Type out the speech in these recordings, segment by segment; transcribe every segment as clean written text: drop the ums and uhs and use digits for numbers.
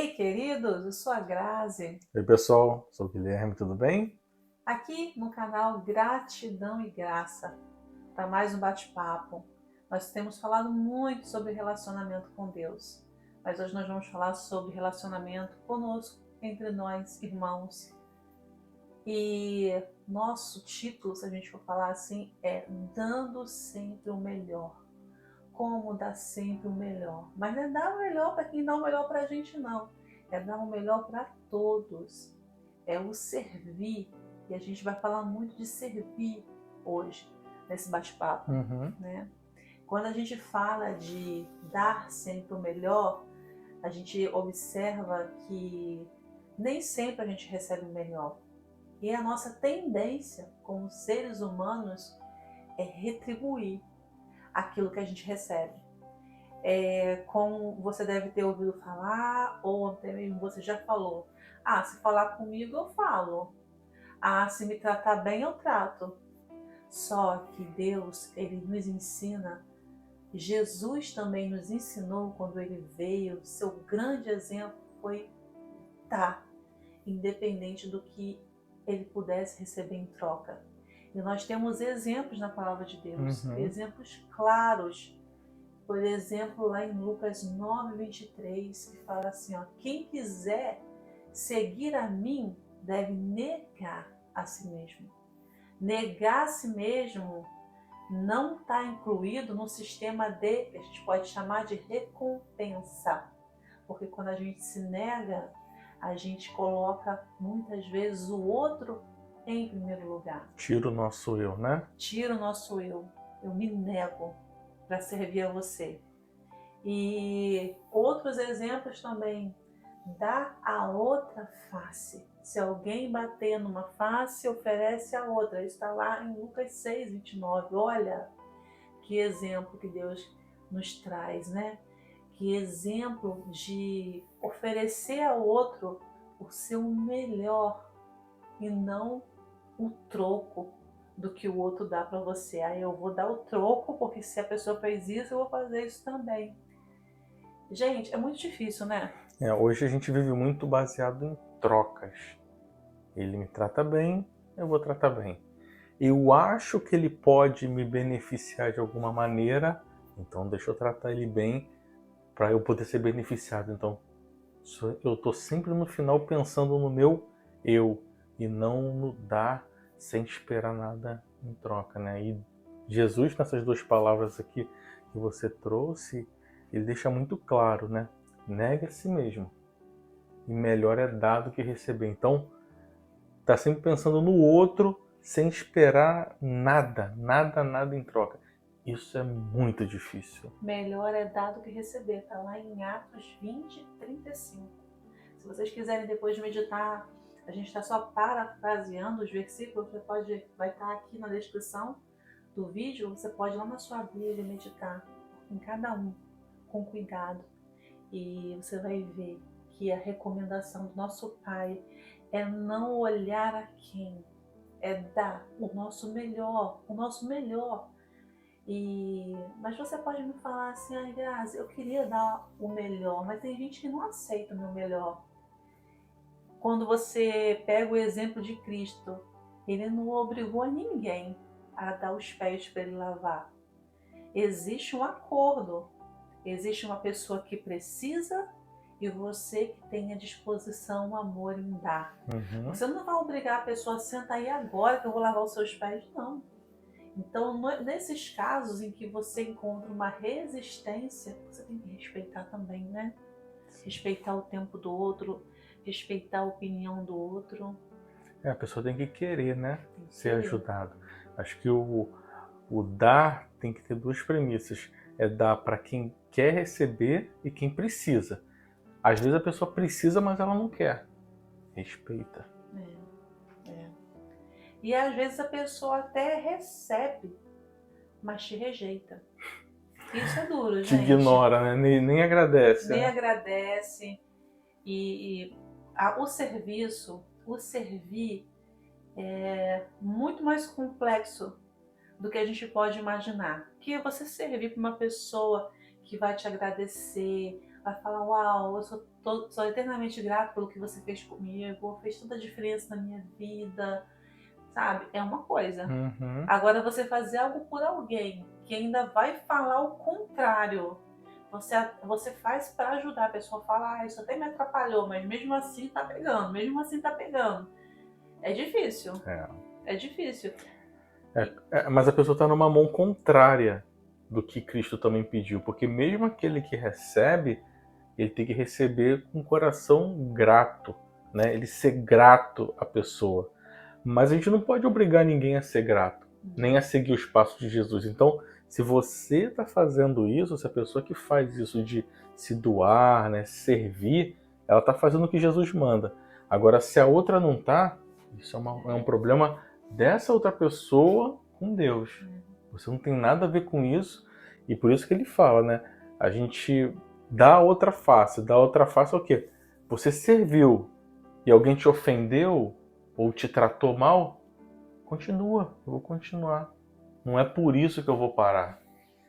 Ei, queridos, eu sou a Grazi, Oi, pessoal, sou o Guilherme, tudo bem? aqui no canal Gratidão e Graça, para mais um bate-papo. Nós temos falado muito sobre relacionamento com Deus, mas hoje nós vamos falar sobre relacionamento conosco, entre nós, irmãos. E nosso título, se a gente for falar assim, é Dando Sempre o Melhor. Como dar sempre o melhor. Mas não é dar o melhor para quem dá o melhor para a gente, não. É dar o melhor para todos. É o servir. E a gente vai falar muito de servir hoje, nesse bate-papo. Né? Quando a gente fala de dar sempre o melhor, a gente observa que nem sempre a gente recebe o melhor. E a nossa tendência, como seres humanos, é retribuir aquilo que a gente recebe. Como você deve ter ouvido falar, ou até mesmo você já falou. Ah, se falar comigo, eu falo. Ah, se me tratar bem, eu trato. Só que Deus, Ele nos ensina. Jesus também nos ensinou quando Ele veio. Seu grande exemplo foi dar, independente do que Ele pudesse receber em troca. E nós temos exemplos na palavra de Deus, exemplos claros. Por exemplo, lá em Lucas 9:23, que fala assim, ó, quem quiser seguir a mim deve negar a si mesmo. Negar a si mesmo não está incluído no sistema que a gente pode chamar de recompensa. Porque quando a gente se nega, a gente coloca muitas vezes o outro em primeiro lugar. Tira o nosso eu, né? Tira o nosso eu. Eu me nego para servir a você. E outros exemplos também, dá a outra face. Se alguém bater numa face, oferece a outra. Isso está lá em Lucas 6:29. Olha que exemplo que Deus nos traz, né? Que exemplo de oferecer ao outro o seu melhor e não o troco do que o outro dá para você. Aí eu vou dar o troco, porque se a pessoa fez isso, eu vou fazer isso também. Gente, é muito difícil, né? Hoje a gente vive muito baseado em trocas. Ele me trata bem, eu vou tratar bem. Eu acho que ele pode me beneficiar de alguma maneira, então deixa eu tratar ele bem para eu poder ser beneficiado. Então eu estou sempre no final pensando no meu eu e não no dar sem esperar nada em troca, né? E Jesus, nessas duas palavras aqui que você trouxe, ele deixa muito claro, né? Nega a si mesmo. E melhor é dar do que receber. Então, tá sempre pensando no outro sem esperar nada, nada em troca. Isso é muito difícil. Melhor é dar do que receber. Tá lá em Atos 20:35. Se vocês quiserem depois meditar, a gente está só parafraseando os versículos, vai estar aqui na descrição do vídeo, você pode ir lá na sua Bíblia meditar em cada um, com cuidado. E você vai ver que a recomendação do nosso Pai é não olhar a quem, é dar o nosso melhor, o nosso melhor. Mas você pode me falar assim, ai Grazi, eu queria dar o melhor, mas tem gente que não aceita o meu melhor. Quando você pega o exemplo de Cristo, ele não obrigou a ninguém a dar os pés para ele lavar. Existe um acordo, existe uma pessoa que precisa e você que tem a disposição, o amor em dar. Você não vai obrigar a pessoa a sentar aí agora que eu vou lavar os seus pés, não. Então, nesses casos em que você encontra uma resistência, você tem que respeitar também, né? Respeitar o tempo do outro, respeitar a opinião do outro. A pessoa tem que querer, né? Ser ajudado. Acho que o dar tem que ter duas premissas. É dar para quem quer receber e quem precisa. Às vezes a pessoa precisa, mas ela não quer. Respeita. E às vezes a pessoa até recebe, mas te rejeita. Isso é duro, gente. Te ignora, né? Nem agradece. Nem agradece. O serviço, o servir é muito mais complexo do que a gente pode imaginar. Que é você servir para uma pessoa que vai te agradecer, vai falar, uau, eu sou eternamente grato pelo que você fez comigo, fez toda a diferença na minha vida, sabe? É uma coisa. Uhum. Agora, você fazer algo por alguém que ainda vai falar o contrário, você faz para ajudar a pessoa a falar, isso até me atrapalhou, mas mesmo assim tá pegando, mesmo assim tá pegando. É difícil. É difícil. Mas a pessoa está numa mão contrária do que Cristo também pediu, porque mesmo aquele que recebe, ele tem que receber com o coração grato, né? Ele ser grato à pessoa. Mas a gente não pode obrigar ninguém a ser grato, nem a seguir os passos de Jesus. Então, se você está fazendo isso, se a pessoa que faz isso de se doar, né, servir, ela está fazendo o que Jesus manda. Agora, se a outra não está, isso é um problema dessa outra pessoa com Deus. Você não tem nada a ver com isso, e por isso que ele fala, né? A gente dá a outra face. Dá a outra face é o quê? Você serviu e alguém te ofendeu ou te tratou mal, continua, eu vou continuar. Não é por isso que eu vou parar.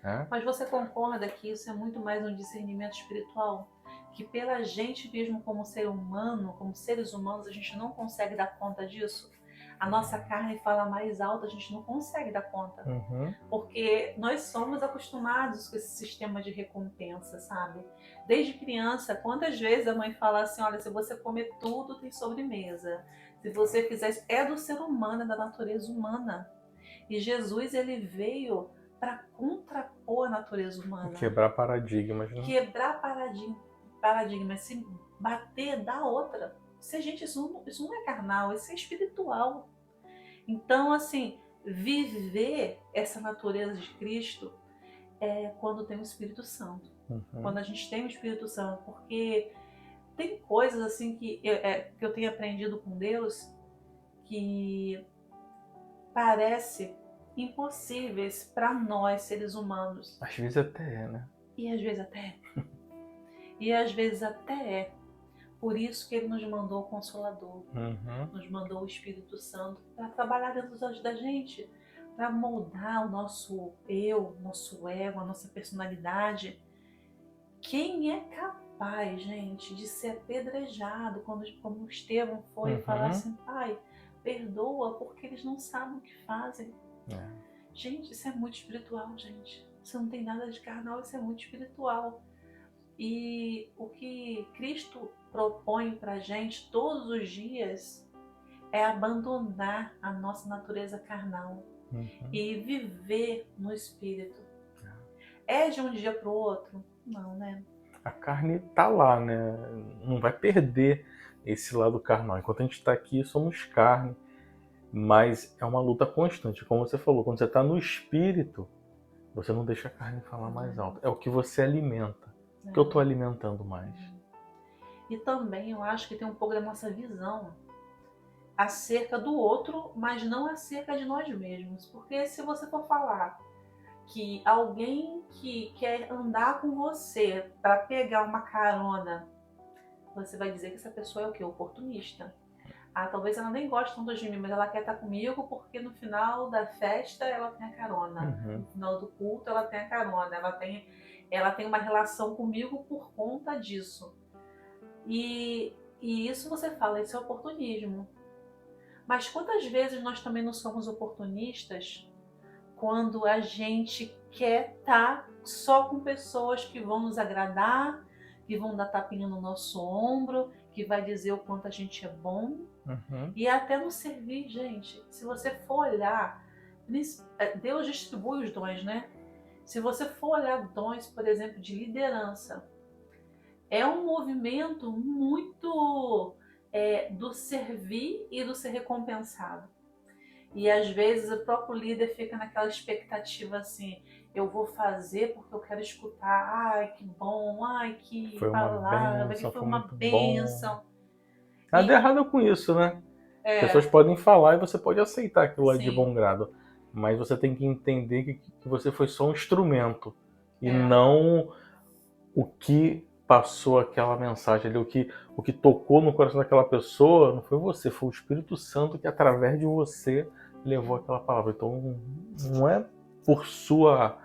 Né? Mas você concorda que isso é muito mais um discernimento espiritual? Que pela gente mesmo como ser humano, como seres humanos, a gente não consegue dar conta disso? A nossa carne fala mais alto, a gente não consegue dar conta. Uhum. Porque nós somos acostumados com esse sistema de recompensa, sabe? Desde criança, quantas vezes a mãe fala assim, olha, se você comer tudo, tem sobremesa. Se você fizer isso, é do ser humano, é da natureza humana. E Jesus, ele veio para contrapor a natureza humana. Quebrar paradigmas, né? Quebrar paradigmas, se bater da outra. Gente, isso não é carnal, isso é espiritual. Então, assim, viver essa natureza de Cristo é quando tem o Espírito Santo. Uhum. Quando a gente tem o Espírito Santo, porque tem coisas assim que eu tenho aprendido com Deus que parece impossíveis para nós, seres humanos. Às vezes até é, né? E às vezes até é. E às vezes até é. Por isso que ele nos mandou o Consolador, nos mandou o Espírito Santo para trabalhar dentro da gente, para moldar o nosso eu, nosso ego, a nossa personalidade. Quem é capaz, gente, de ser apedrejado, como o Estevão foi e falar assim, Pai, perdoa porque eles não sabem o que fazem. Gente, isso é muito espiritual, gente. Isso não tem nada de carnal, isso é muito espiritual. E o que Cristo propõe pra gente todos os dias é abandonar a nossa natureza carnal e viver no Espírito. É de um dia pro outro? Não, né? A carne tá lá, né? Não vai perder esse lado carnal. Enquanto a gente tá aqui, somos carne. Mas é uma luta constante, como você falou. Quando você tá no Espírito, você não deixa a carne falar mais alto. É o que você alimenta. O que eu tô alimentando mais. E também eu acho que tem um pouco da nossa visão acerca do outro, mas não acerca de nós mesmos. Porque se você for falar que alguém que quer andar com você para pegar uma carona, você vai dizer que essa pessoa é o quê? Oportunista. Ah, talvez ela nem goste tanto de mim, mas ela quer estar comigo porque no final da festa ela tem a carona. No final do culto ela tem a carona. Ela tem uma relação comigo por conta disso. E isso você fala, isso é oportunismo. Mas quantas vezes nós também não somos oportunistas quando a gente quer estar só com pessoas que vão nos agradar, que vão dar tapinha no nosso ombro, que vai dizer o quanto a gente é bom. E até no servir, gente. Se você for olhar, Deus distribui os dons, né? Se você for olhar dons, por exemplo, de liderança, é um movimento muito do servir e do ser recompensado. E às vezes o próprio líder fica naquela expectativa assim, eu vou fazer porque eu quero escutar, ai que bom, ai que palavra, que foi uma bênção. Nada errado com isso, né? As pessoas podem falar e você pode aceitar aquilo lá de bom grado. Mas você tem que entender que você foi só um instrumento. E não o que passou aquela mensagem ali, o que tocou no coração daquela pessoa, não foi você, foi o Espírito Santo que através de você levou aquela palavra. Então não é por sua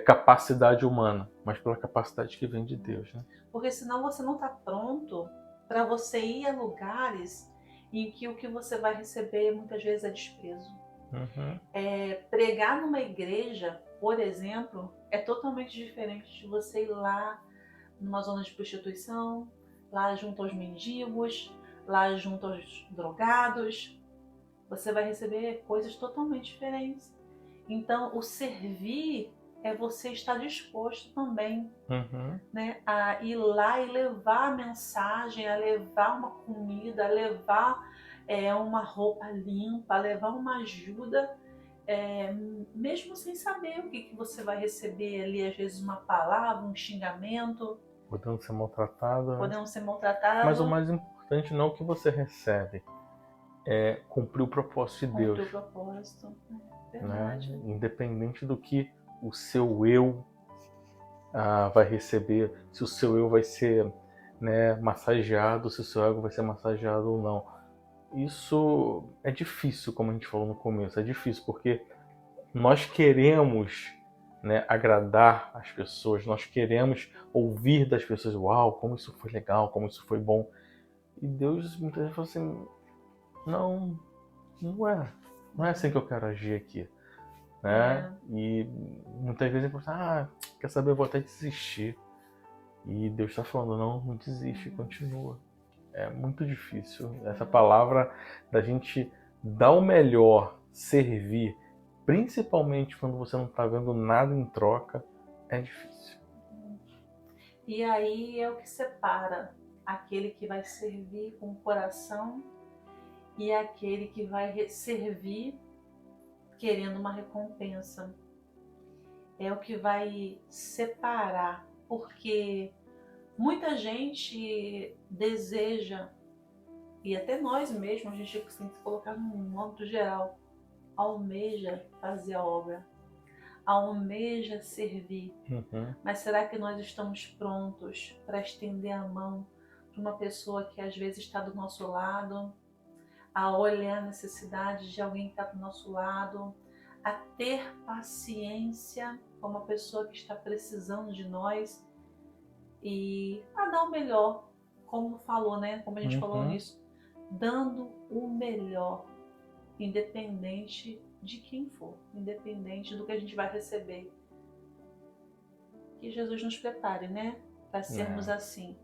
capacidade humana, mas pela capacidade que vem de Deus, né? Porque senão você não está pronto para você ir a lugares em que o que você vai receber muitas vezes é desprezo. Uhum. Pregar numa igreja, por exemplo, é totalmente diferente de você ir lá numa zona de prostituição, lá junto aos mendigos, lá junto aos drogados. Você vai receber coisas totalmente diferentes. Então, o servir é você estar disposto também, né, a ir lá e levar a mensagem, a levar uma comida, a levar uma roupa limpa, a levar uma ajuda, mesmo sem saber o que você vai receber ali, às vezes uma palavra, um xingamento. Podendo ser maltratado. Podemos ser maltratados. Mas o mais importante não é o que você recebe, é cumprir o propósito de Deus. Cumprir o propósito, verdade. Né? Independente do que o seu eu vai receber, se o seu eu vai ser, né, massageado, se o seu ego vai ser massageado ou não. Isso é difícil, como a gente falou no começo, é difícil porque nós queremos, né, agradar as pessoas, nós queremos ouvir das pessoas, uau, como isso foi legal, como isso foi bom. E Deus muitas vezes fala assim, não é assim que eu quero agir aqui. Né? E muitas vezes a gente quer saber, eu vou até desistir. E Deus está falando, não desiste, continua. É muito difícil. Essa palavra da gente dar o melhor, servir, principalmente quando você não está vendo nada em troca, é difícil. E aí é o que separa aquele que vai servir com o coração e aquele que vai servir querendo uma recompensa. É o que vai separar, porque muita gente deseja, e até nós mesmos, a gente tem que se colocar num âmbito geral, almeja fazer a obra, almeja servir. Mas será que nós estamos prontos para estender a mão para uma pessoa que às vezes está do nosso lado, a olhar a necessidade de alguém que está do nosso lado, a ter paciência com uma pessoa que está precisando de nós e a dar o melhor, como falou, né? Como a gente falou nisso, dando o melhor, independente de quem for, independente do que a gente vai receber. Que Jesus nos prepare, né? Para sermos assim.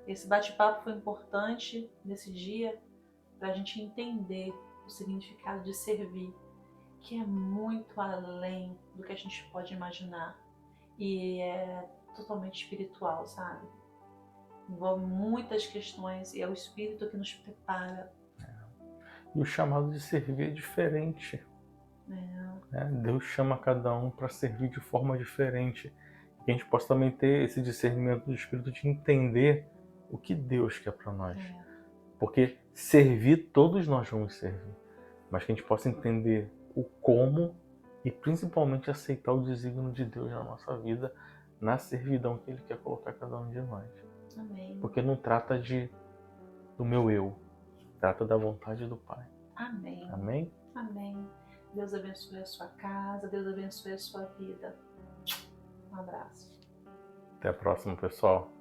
Esse bate-papo foi importante nesse dia para a gente entender o significado de servir, que é muito além do que a gente pode imaginar e é totalmente espiritual, sabe? Envolve muitas questões e é o Espírito que nos prepara. E o chamado de servir é diferente. Deus chama cada um para servir de forma diferente. Que a gente possa também ter esse discernimento do Espírito de entender o que Deus quer para nós. Porque servir, todos nós vamos servir. Mas que a gente possa entender o como e principalmente aceitar o desígnio de Deus na nossa vida, na servidão que Ele quer colocar cada um de nós. Amém. Porque não trata do meu eu, trata da vontade do Pai. Amém. Amém? Amém. Deus abençoe a sua casa, Deus abençoe a sua vida. Um abraço. Até a próxima, pessoal.